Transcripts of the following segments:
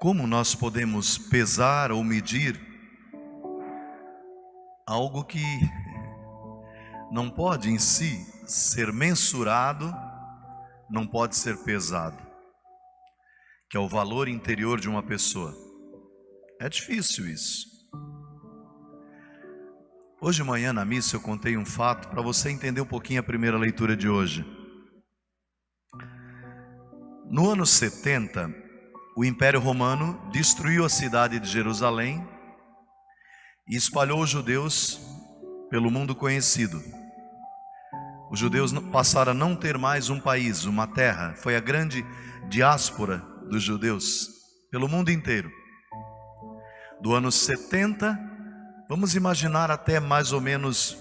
Como nós podemos pesar ou medir algo que não pode em si ser mensurado, não pode ser pesado, que é o valor interior de uma pessoa? É difícil isso. Hoje de manhã na missa eu contei um fato para você entender um pouquinho a primeira leitura de hoje. No ano 70, o Império Romano destruiu a cidade de Jerusalém e espalhou os judeus pelo mundo conhecido. Os judeus passaram a não ter mais um país, uma terra. Foi a grande diáspora dos judeus pelo mundo inteiro. Do ano 70, vamos imaginar até mais ou menos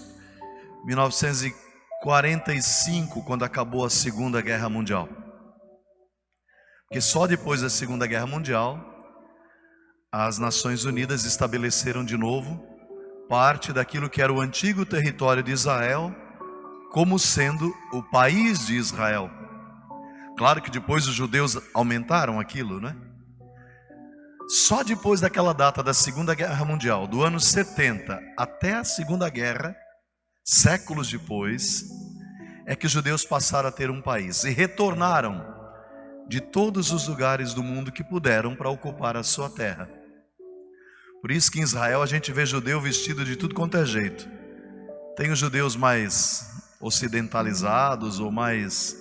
1945, quando acabou a Segunda Guerra Mundial. Porque só depois da Segunda Guerra Mundial, as Nações Unidas estabeleceram de novo parte daquilo que era o antigo território de Israel, como sendo o país de Israel. Claro que depois os judeus aumentaram aquilo, né? Só depois daquela data da Segunda Guerra Mundial, do ano 70 até a Segunda Guerra, séculos depois, é que os judeus passaram a ter um país e retornaram de todos os lugares do mundo que puderam para ocupar a sua terra. Por isso que em Israel a gente vê judeu vestido de tudo quanto é jeito. Tem os judeus mais ocidentalizados ou mais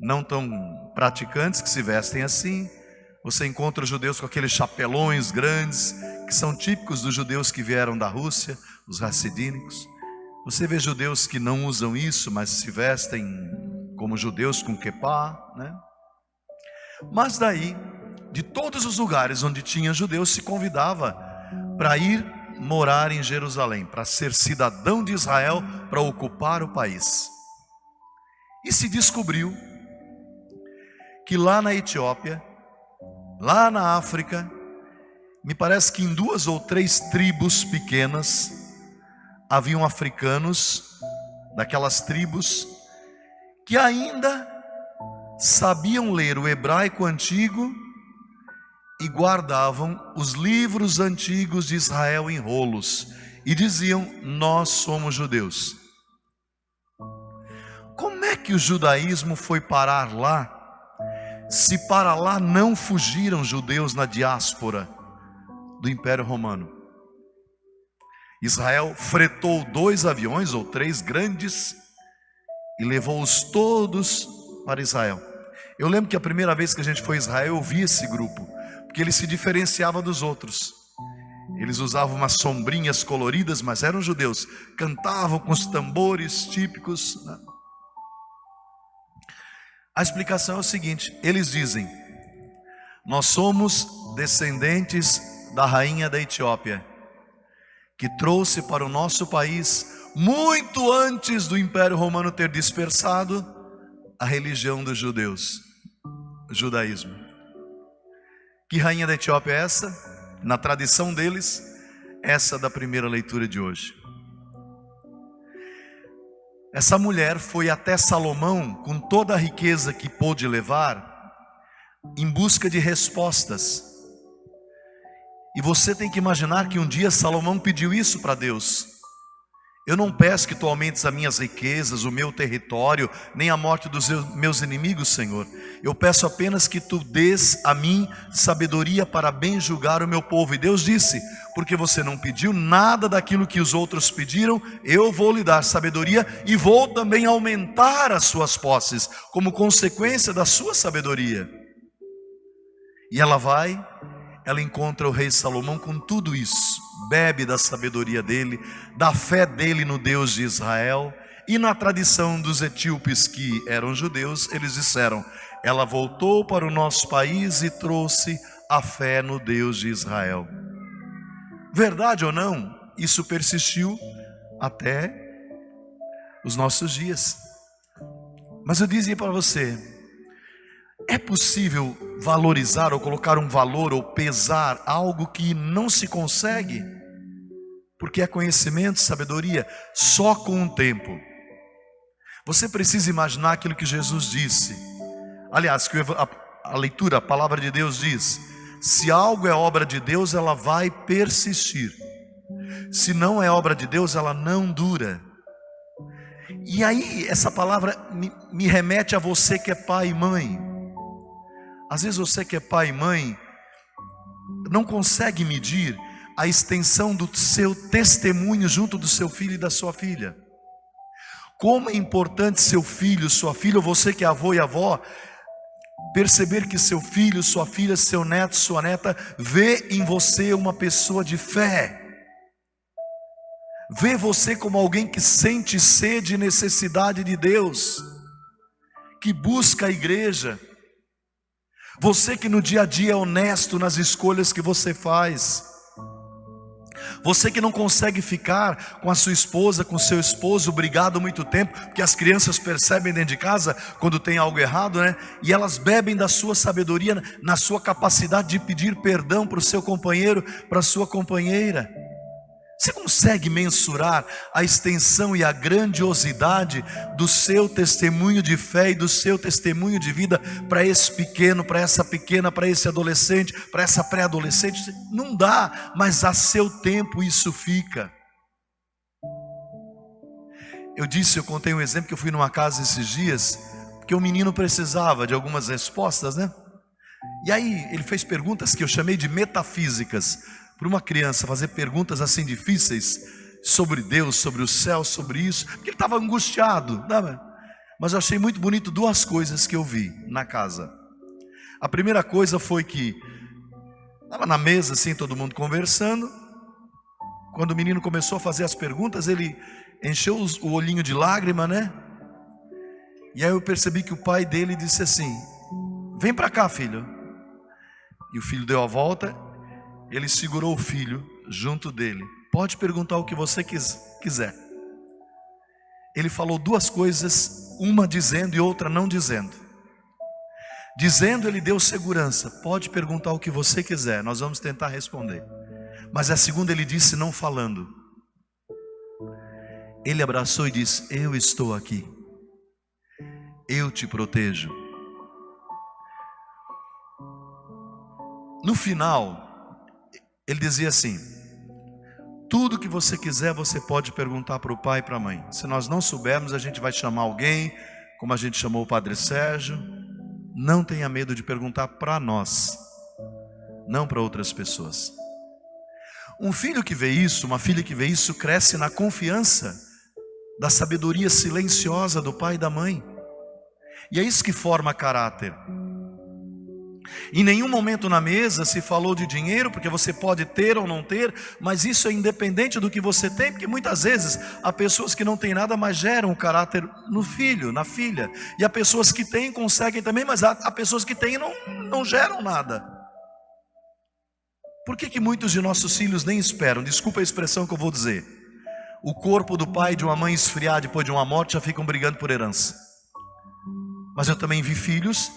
não tão praticantes que se vestem assim. Você encontra os judeus com aqueles chapelões grandes que são típicos dos judeus que vieram da Rússia, os hassidínicos. Você vê judeus que não usam isso, mas se vestem como judeus com quepá, né? Mas daí, de todos os lugares onde tinha judeus, se convidava para ir morar em Jerusalém, para ser cidadão de Israel, para ocupar o país. E se descobriu que lá na Etiópia, lá na África, me parece que em 2 ou 3 tribos pequenas, haviam africanos daquelas tribos que ainda sabiam ler o hebraico antigo e guardavam os livros antigos de Israel em rolos e diziam: nós somos judeus. Como é que o judaísmo foi parar lá, se para lá não fugiram judeus na diáspora do Império Romano? Israel fretou 2 aviões ou 3 grandes e levou-os todos para Israel. Eu lembro que a primeira vez que a gente foi a Israel, eu vi esse grupo, porque ele se diferenciava dos outros. Eles usavam umas sombrinhas coloridas, mas eram judeus. Cantavam com os tambores típicos, né? A explicação é o seguinte: eles dizem: nós somos descendentes da rainha da Etiópia, que trouxe para o nosso país, muito antes do Império Romano ter dispersado a religião dos judeus, o judaísmo. Que rainha da Etiópia é essa? Na tradição deles, essa da primeira leitura de hoje. Essa mulher foi até Salomão com toda a riqueza que pôde levar, em busca de respostas. E você tem que imaginar que um dia Salomão pediu isso para Deus: eu não peço que tu aumentes as minhas riquezas, o meu território, nem a morte dos meus inimigos, Senhor. Eu peço apenas que tu dês a mim sabedoria para bem julgar o meu povo. E Deus disse: porque você não pediu nada daquilo que os outros pediram, eu vou lhe dar sabedoria e vou também aumentar as suas posses, como consequência da sua sabedoria. E ela encontra o rei Salomão com tudo isso, bebe da sabedoria dele, da fé dele no Deus de Israel. E na tradição dos etíopes, que eram judeus, eles disseram: ela voltou para o nosso país e trouxe a fé no Deus de Israel. Verdade ou não, isso persistiu até os nossos dias. Mas eu dizia para você: é possível valorizar ou colocar um valor ou pesar algo que não se consegue? Porque é conhecimento, sabedoria, só com o tempo. Você precisa imaginar aquilo que Jesus disse. Aliás, que a leitura, a palavra de Deus diz: Se algo é obra de Deus, ela vai persistir. Se não é obra de Deus, ela não dura. E aí, essa palavra me remete a você que é pai e mãe. Às vezes você que é pai e mãe não consegue medir a extensão do seu testemunho junto do seu filho e da sua filha. Como é importante seu filho, sua filha, ou você que é avô e avó, perceber que seu filho, sua filha, seu neto, sua neta, vê em você uma pessoa de fé. Vê você como alguém que sente sede e necessidade de Deus, que busca a igreja. Você que no dia a dia é honesto nas escolhas que você faz. Você que não consegue ficar com a sua esposa, com o seu esposo brigado muito tempo, porque as crianças percebem dentro de casa quando tem algo errado, né? E elas bebem da sua sabedoria, na sua capacidade de pedir perdão para o seu companheiro, para a sua companheira. Você consegue mensurar a extensão e a grandiosidade do seu testemunho de fé e do seu testemunho de vida para esse pequeno, para essa pequena, para esse adolescente, para essa pré-adolescente? Não dá, mas a seu tempo isso fica. Eu contei um exemplo que eu fui numa casa esses dias, porque o menino precisava de algumas respostas, né? E aí ele fez perguntas que eu chamei de metafísicas. Para uma criança fazer perguntas assim difíceis sobre Deus, sobre o céu, sobre isso, porque ele estava angustiado, né? Mas eu achei muito bonito duas coisas que eu vi na casa. A primeira coisa foi que estava na mesa assim, todo mundo conversando. Quando o menino começou a fazer as perguntas, ele encheu o olhinho de lágrima, né? E aí eu percebi que o pai dele disse assim: vem para cá, filho. E o filho deu a volta. Ele segurou o filho junto dele. Pode perguntar o que você quiser. Ele falou duas coisas, uma dizendo e outra não dizendo. Dizendo, ele deu segurança. Pode perguntar o que você quiser, nós vamos tentar responder. Mas a segunda ele disse não falando. Ele abraçou e disse: eu estou aqui. Eu te protejo. No final, ele dizia assim: tudo que você quiser você pode perguntar para o pai e para a mãe. Se nós não soubermos, a gente vai chamar alguém, como a gente chamou o Padre Sérgio. Não tenha medo de perguntar para nós, não para outras pessoas. Um filho que vê isso, uma filha que vê isso, cresce na confiança da sabedoria silenciosa do pai e da mãe. E é isso que forma caráter. Em nenhum momento na mesa se falou de dinheiro, porque você pode ter ou não ter, mas isso é independente do que você tem, porque muitas vezes há pessoas que não têm nada, mas geram o caráter no filho, na filha. E há pessoas que têm, conseguem também, mas há pessoas que têm e não geram nada. Por que muitos de nossos filhos nem esperam? Desculpa a expressão que eu vou dizer. O corpo do pai e de uma mãe esfriar depois de uma morte, já ficam brigando por herança. Mas eu também vi filhos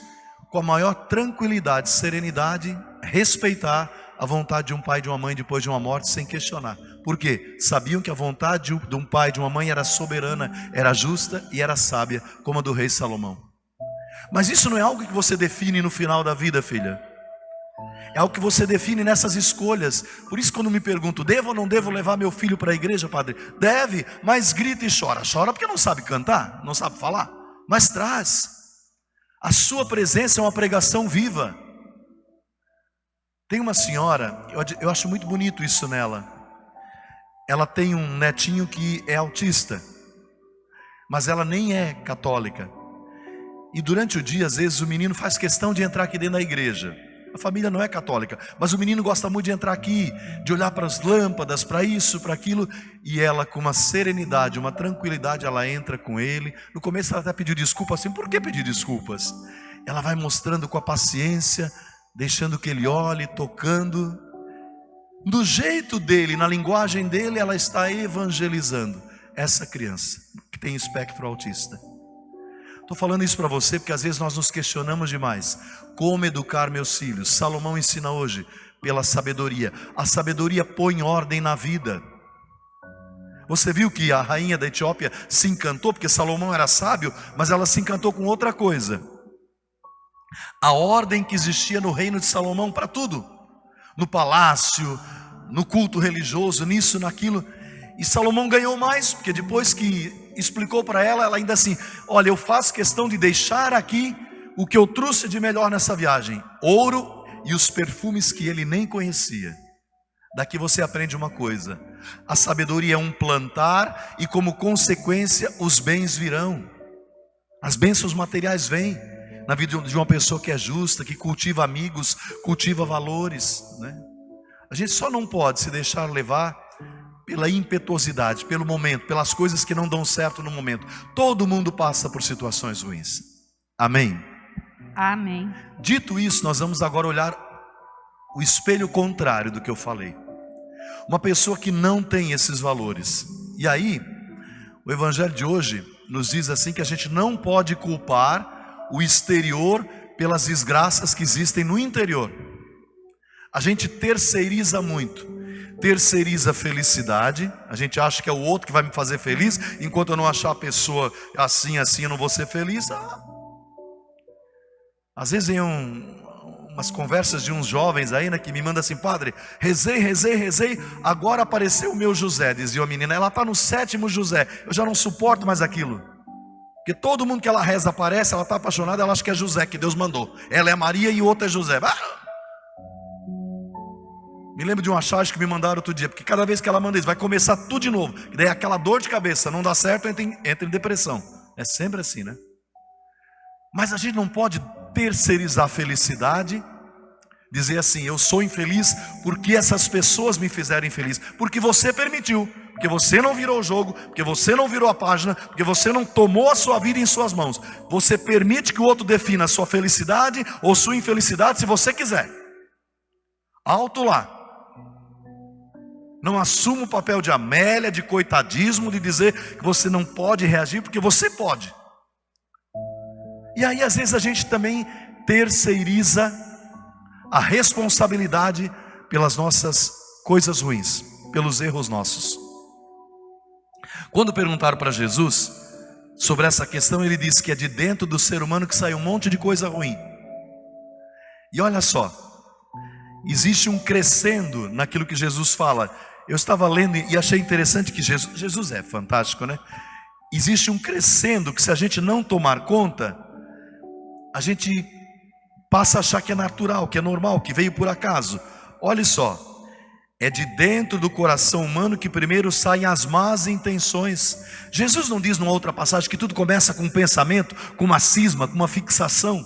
com a maior tranquilidade, serenidade, respeitar a vontade de um pai e de uma mãe depois de uma morte sem questionar. Por quê? Sabiam que a vontade de um pai e de uma mãe era soberana, era justa e era sábia, como a do rei Salomão. Mas isso não é algo que você define no final da vida, filha. É algo que você define nessas escolhas. Por isso quando me pergunto, devo ou não devo levar meu filho para a igreja, padre? Deve, mas grita e chora. Chora porque não sabe cantar, não sabe falar, mas traz. A sua presença é uma pregação viva. Tem uma senhora, eu acho muito bonito isso nela. Ela tem um netinho que é autista, mas ela nem é católica. E durante o dia, às vezes, o menino faz questão de entrar aqui dentro da igreja. A família não é católica, mas o menino gosta muito de entrar aqui, de olhar para as lâmpadas, para isso, para aquilo. E ela, com uma serenidade, uma tranquilidade, ela entra com ele. No começo ela até pediu desculpa assim. Por que pedir desculpas? Ela vai mostrando com a paciência, deixando que ele olhe, tocando. Do jeito dele, na linguagem dele, ela está evangelizando essa criança que tem espectro autista. Estou falando isso para você porque às vezes nós nos questionamos demais. Como educar meus filhos? Salomão ensina hoje pela sabedoria. A sabedoria põe ordem na vida. Você viu que a rainha da Etiópia se encantou, porque Salomão era sábio, mas ela se encantou com outra coisa. A ordem que existia no reino de Salomão para tudo. no palácio, no culto religioso, nisso, naquilo. E Salomão ganhou mais, porque depois que explicou para ela, ela ainda assim: olha, eu faço questão de deixar aqui o que eu trouxe de melhor nessa viagem: ouro e os perfumes que ele nem conhecia. Daqui você aprende uma coisa: a sabedoria é um plantar, e como consequência os bens virão. As bênçãos materiais vêm na vida de uma pessoa que é justa, que cultiva amigos, cultiva valores, né? A gente só não pode se deixar levar pela impetuosidade, pelo momento, pelas coisas que não dão certo no momento. Todo mundo passa por situações ruins. Amém? Amém. Dito isso, nós vamos agora olhar o espelho contrário do que eu falei. Uma pessoa que não tem esses valores. E aí, o evangelho de hoje nos diz assim que a gente não pode culpar o exterior pelas desgraças que existem no interior. A gente terceiriza muito. Terceiriza a felicidade. A gente acha que é o outro que vai me fazer feliz, enquanto eu não achar a pessoa assim, eu não vou ser feliz. Às vezes vem umas conversas de uns jovens aí, né, que me mandam assim: padre, rezei, agora apareceu o meu José, dizia a menina. Ela está no 7º José, eu já não suporto mais aquilo. Porque todo mundo que ela reza aparece, ela está apaixonada, ela acha que é José, que Deus mandou. Ela é Maria e o outro é José. Me lembro de uma charge que me mandaram outro dia, porque cada vez que ela manda isso, vai começar tudo de novo. E daí aquela dor de cabeça, não dá certo, entra em depressão. É sempre assim, né? Mas a gente não pode terceirizar a felicidade, dizer assim: eu sou infeliz porque essas pessoas me fizeram infeliz, porque você permitiu, porque você não virou o jogo, porque você não virou a página, porque você não tomou a sua vida em suas mãos. Você permite que o outro defina a sua felicidade ou sua infelicidade se você quiser. Alto lá. Não assuma o papel de Amélia, de coitadismo, de dizer que você não pode reagir, porque você pode. E aí às vezes a gente também terceiriza a responsabilidade pelas nossas coisas ruins, pelos erros nossos. Quando perguntaram para Jesus sobre essa questão, ele disse que é de dentro do ser humano que sai um monte de coisa ruim. E olha só, existe um crescendo naquilo que Jesus fala. Eu estava lendo e achei interessante que Jesus é fantástico, né? Existe um crescendo que, se a gente não tomar conta, a gente passa a achar que é natural, que é normal, que veio por acaso. Olha só, é de dentro do coração humano que primeiro saem as más intenções. Jesus não diz numa outra passagem que tudo começa com um pensamento, com uma cisma, com uma fixação?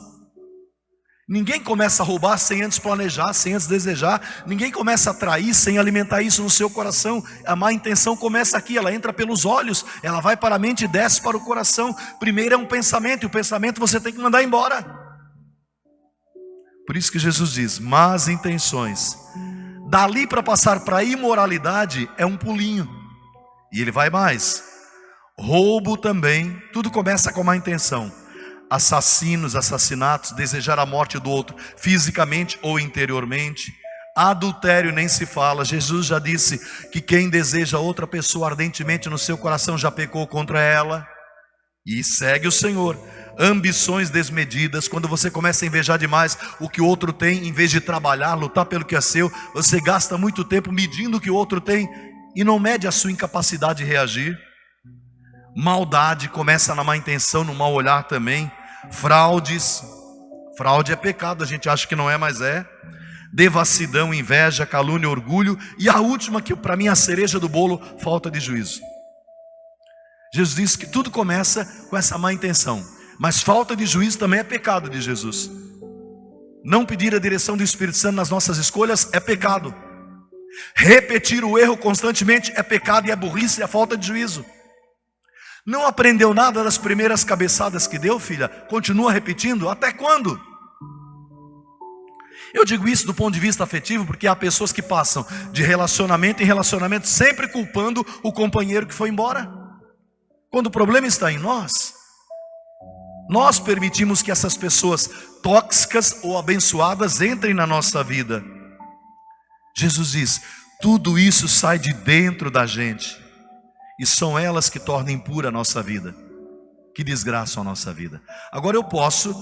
Ninguém começa a roubar sem antes planejar, sem antes desejar. Ninguém começa a trair sem alimentar isso no seu coração. A má intenção começa aqui, ela entra pelos olhos, ela vai para a mente e desce para o coração. Primeiro é um pensamento, e o pensamento você tem que mandar embora. Por isso que Jesus diz: más intenções. Dali para passar para a imoralidade é um pulinho. E ele vai mais. Roubo também, tudo começa com má intenção. Assassinos, assassinatos, desejar a morte do outro, fisicamente ou interiormente. Adultério nem se fala. Jesus já disse que quem deseja outra pessoa ardentemente no seu coração já pecou contra ela. E segue o Senhor. Ambições desmedidas, quando você começa a invejar demais o que o outro tem, em vez de trabalhar, lutar pelo que é seu, você gasta muito tempo medindo o que o outro tem e não mede a sua incapacidade de reagir. Maldade começa na má intenção, no mau olhar também. Fraudes, fraude é pecado, a gente acha que não é, mas é. Devassidão, inveja, calúnia, orgulho. E a última, que para mim é a cereja do bolo, falta de juízo. Jesus disse que tudo começa com essa má intenção, mas falta de juízo também é pecado de Jesus. Não pedir a direção do Espírito Santo nas nossas escolhas é pecado. Repetir o erro constantemente é pecado, e é burrice, e é falta de juízo. Não aprendeu nada das primeiras cabeçadas que deu, filha? Continua repetindo? Até quando? Eu digo isso do ponto de vista afetivo, porque há pessoas que passam de relacionamento em relacionamento sempre culpando o companheiro que foi embora, quando o problema está em nós. Nós permitimos que essas pessoas tóxicas ou abençoadas entrem na nossa vida. Jesus diz: tudo isso sai de dentro da gente, e são elas que tornam impura a nossa vida, que desgraçam a nossa vida. Agora eu posso,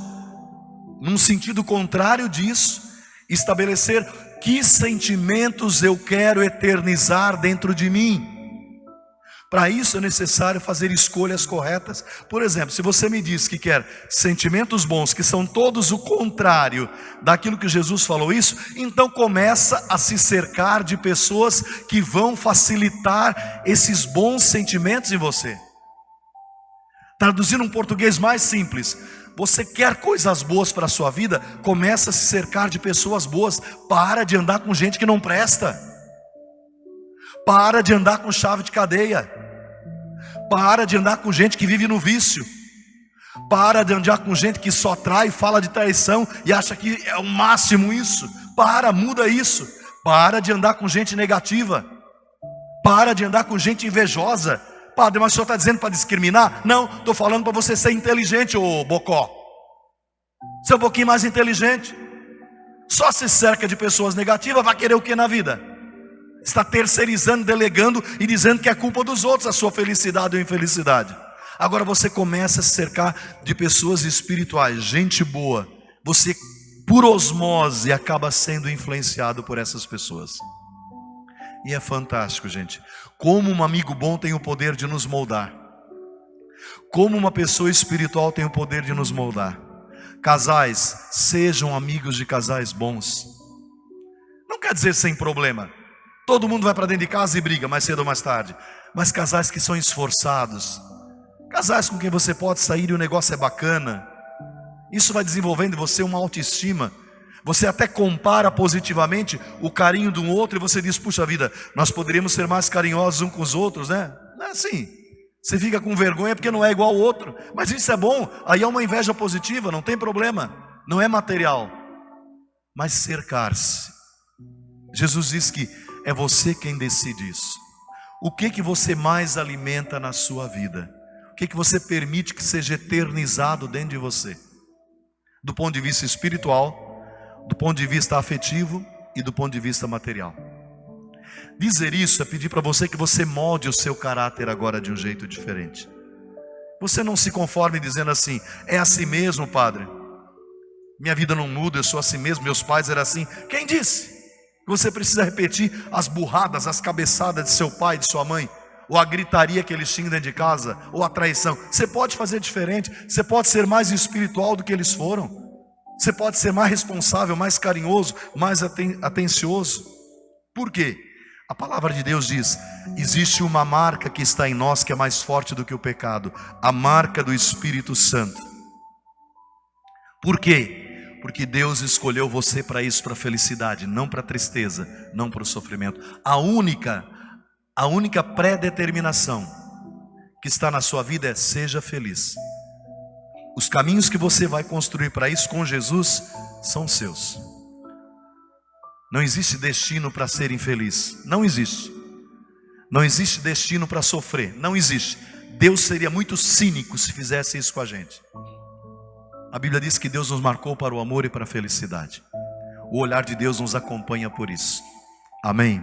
num sentido contrário disso, estabelecer que sentimentos eu quero eternizar dentro de mim. Para isso é necessário fazer escolhas corretas. Por exemplo, se você me diz que quer sentimentos bons, que são todos o contrário daquilo que Jesus falou isso, então começa a se cercar de pessoas que vão facilitar esses bons sentimentos em você. Traduzindo um português mais simples, você quer coisas boas para a sua vida, começa a se cercar de pessoas boas. Para de andar com gente que não presta. Para de andar com chave de cadeia. Para de andar com gente que vive no vício. Para de andar com gente que só trai, fala de traição e acha que é o máximo isso. Muda isso. Para de andar com gente negativa. Para de andar com gente invejosa. Padre, mas o senhor está dizendo para discriminar? Não, estou falando para você ser inteligente, ô bocó. Ser um pouquinho mais inteligente. Só se cerca de pessoas negativas, vai querer o que na vida? Está terceirizando, delegando e dizendo que é culpa dos outros a sua felicidade ou infelicidade. Agora você começa a se cercar de pessoas espirituais, gente boa. Você, por osmose, acaba sendo influenciado por essas pessoas. E é fantástico, gente. Como um amigo bom tem o poder de nos moldar. Como uma pessoa espiritual tem o poder de nos moldar. Casais, sejam amigos de casais bons. Não quer dizer sem problema. Todo mundo vai para dentro de casa e briga, mais cedo ou mais tarde. Mas casais que são esforçados. Casais com quem você pode sair e o negócio é bacana. Isso vai desenvolvendo em você uma autoestima. Você até compara positivamente o carinho de um outro e você diz, puxa vida, nós poderíamos ser mais carinhosos uns com os outros, né? Não é assim. Você fica com vergonha porque não é igual ao outro. Mas isso é bom, aí é uma inveja positiva, não tem problema. Não é material. Mas cercar-se. Jesus diz que é você quem decide isso. O que você mais alimenta na sua vida? O que você permite que seja eternizado dentro de você? Do ponto de vista espiritual, do ponto de vista afetivo e do ponto de vista material. Dizer isso é pedir para você que você molde o seu caráter agora de um jeito diferente. Você não se conforme dizendo assim, é assim mesmo, padre. Minha vida não muda, eu sou assim mesmo, meus pais eram assim. Quem disse que você precisa repetir as burradas, as cabeçadas de seu pai, de sua mãe? Ou a gritaria que eles tinham dentro de casa? Ou a traição? Você pode fazer diferente, você pode ser mais espiritual do que eles foram. Você pode ser mais responsável, mais carinhoso, mais atencioso. Por quê? A palavra de Deus diz, existe uma marca que está em nós que é mais forte do que o pecado. A marca do Espírito Santo. Por quê? Porque Deus escolheu você para isso, para a felicidade, não para a tristeza, não para o sofrimento. A única pré-determinação que está na sua vida é seja feliz. Os caminhos que você vai construir para isso com Jesus são seus. Não existe destino para ser infeliz. Não existe. Não existe destino para sofrer. Não existe. Deus seria muito cínico se fizesse isso com a gente. A Bíblia diz que Deus nos marcou para o amor e para a felicidade. O olhar de Deus nos acompanha por isso. Amém.